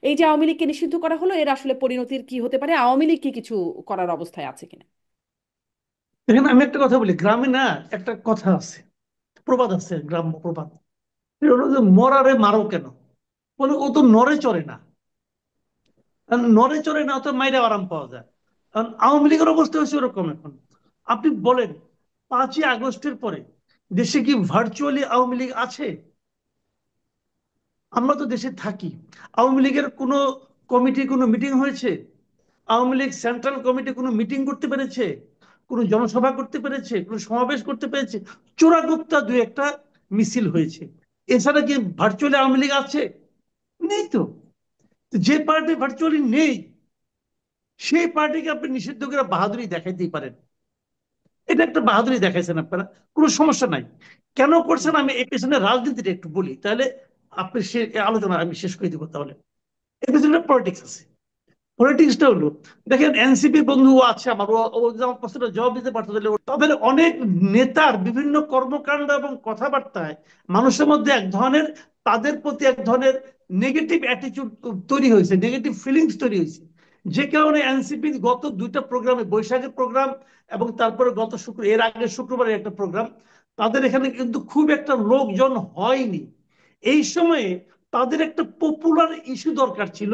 এই যে আওয়ামী লীগকে নিষিদ্ধ করা হলো, এর আসলে পরিণতির কি হতে পারে? আওয়ামী লীগ কি কিছু করার অবস্থায় আছে কিনা? দেখেন, আমি একটা কথা বলি, গ্রামে না একটা কথা আছে, প্রবাদ আছে, গ্রাম্য প্রবাদ। এটা হলো যে মরারে মারো কেন, বলে ও তো নড়ে চড়ে না। কারণ নড়ে চড়ে না, তো মাইরে আরাম পাওয়া যায়। কারণ আওয়ামী লীগের অবস্থা হচ্ছে ওরকম এখন। আপনি বলেন, 5ই আগস্টের পরে দেশে কি ভার্চুয়ালি আওয়ামী লীগ আছে? আমরা তো দেশে থাকি। আওয়ামী লীগের কোনো কমিটি কোনো মিটিং হয়েছে? আওয়ামী লীগ সেন্ট্রাল কমিটি কোনো মিটিং করতে পেরেছে? কোনো জনসভা করতে পেরেছে? কোনো সমাবেশ করতে পেরেছে? চোরাগুপ্তা দুই একটা মিছিল হয়েছে। এছাড়া কি ভার্চুয়ালি আওয়ামী লীগ আছে? নেই তো। তো যে পার্টি ভার্চুয়ালি নেই, সেই পার্টিকে আপনি নিষিদ্ধ করে বাহাদুরি দেখাইতেই পারেন। এটা একটা বাহাদুরি দেখাইছেন আপনারা, কোনো সমস্যা নাই। কেন করছেন আমি এই পেছনে রাজনীতিটা একটু বলি, তাহলে আপনি সে আলোচনা আমি শেষ করে দিব। তাহলে এর পেছনে পলিটিক্স আছে। পলিটিক্সটা হলো, দেখেন এনসিপি বন্ধু আছে আমার, ও যদি আমার প্রশ্নটা জবাব দিতে পারতো তাহলে তাদের অনেক নেতার বিভিন্ন কর্মকাণ্ড এবং কথাবার্তায় মানুষের মধ্যে এক ধরনের, তাদের প্রতি এক ধরনের নেগেটিভ অ্যাটিটিউড তৈরি হয়েছে, নেগেটিভ ফিলিংস তৈরি হয়েছে। যে কারণে এনসিপি গত দুইটা প্রোগ্রামে, বৈশাখের প্রোগ্রাম এবং তারপরে গত এর আগে শুক্রবারের একটা প্রোগ্রাম, তাদের এখানে কিন্তু খুব একটা লোকজন হয়নি। এই সময়ে তাদের একটা পপুলার ইস্যু দরকার ছিল,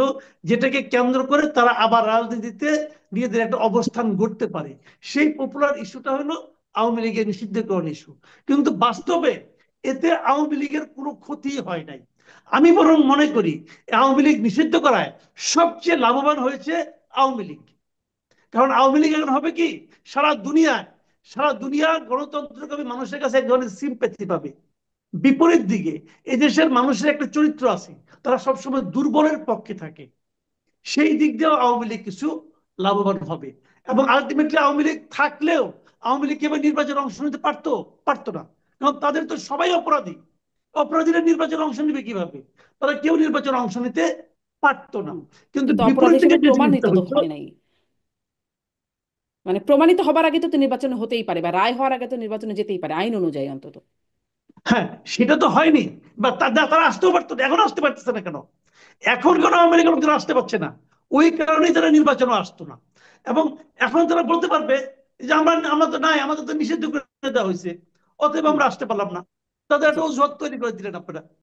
যেটাকে কেন্দ্র করে তারা আবার রাজনীতিতে নিজেদের একটা অবস্থান গড়তে পারে। সেই পপুলার ইস্যুটা হলো আওয়ামী লীগের নিষিদ্ধকরণ ইস্যু। কিন্তু বাস্তবে এতে আওয়ামী লীগের কোনো ক্ষতি হয় নাই। আমি বরং মনে করি আওয়ামী লীগ নিষিদ্ধ করায় সবচেয়ে লাভবান হয়েছে আওয়ামী লীগ। কারণ আওয়ামী লীগ এখন হবে কি, সারা দুনিয়ায়, সারা দুনিয়া গণতন্ত্রকামী মানুষের কাছে এক ধরনের সিম্প্যাথি পাবে। বিপরীত দিকে এদেশের মানুষের একটা চরিত্র আছে, তারা সবসময় দুর্বলের পক্ষে থাকে। সেই দিক দিয়েও আওয়ামী লীগ কিছু লাভবান হবে। এবং আলটিমেটলি আওয়ামী লীগ থাকলেও আওয়ামী লীগ এবার নির্বাচনে অংশ নিতে পারতো? পারতো না। কারণ তাদের তো সবাই অপরাধী। অপরাধীরা নির্বাচনে অংশ নিবে কিভাবে? তারা কেউ নির্বাচনে অংশ নিতে পারতো না। কিন্তু কিন্তু অপরাধ বিপরীত দিকে হিসেবে যে প্রমাণিত জিনিসটা তো হইতো, হয় নাই। মানে প্রমাণিত হবার আগে তো তো নির্বাচন হতেই পারে, বা রায় হওয়ার আগে তো নির্বাচনে যেতেই পারে আইন অনুযায়ী অন্তত। হ্যাঁ, সেটা তো হয়নি। বা তারা আসতেও পারতো না, এখন আসতে পারতেছে না কেন? এখন কেন আওয়ামী লীগের লোকজন আসতে পারছে না? ওই কারণেই তারা নির্বাচনে আসতো না। এবং এখন তারা বলতে পারবে যে আমরা আমরা তো নাই, আমাদের তো নিষিদ্ধ করে দেওয়া হয়েছে, অতএব হুম। আমরা আসতে পারলাম না। তাদের জি। একটা অজুহাত তৈরি করে দিলেন আপনারা।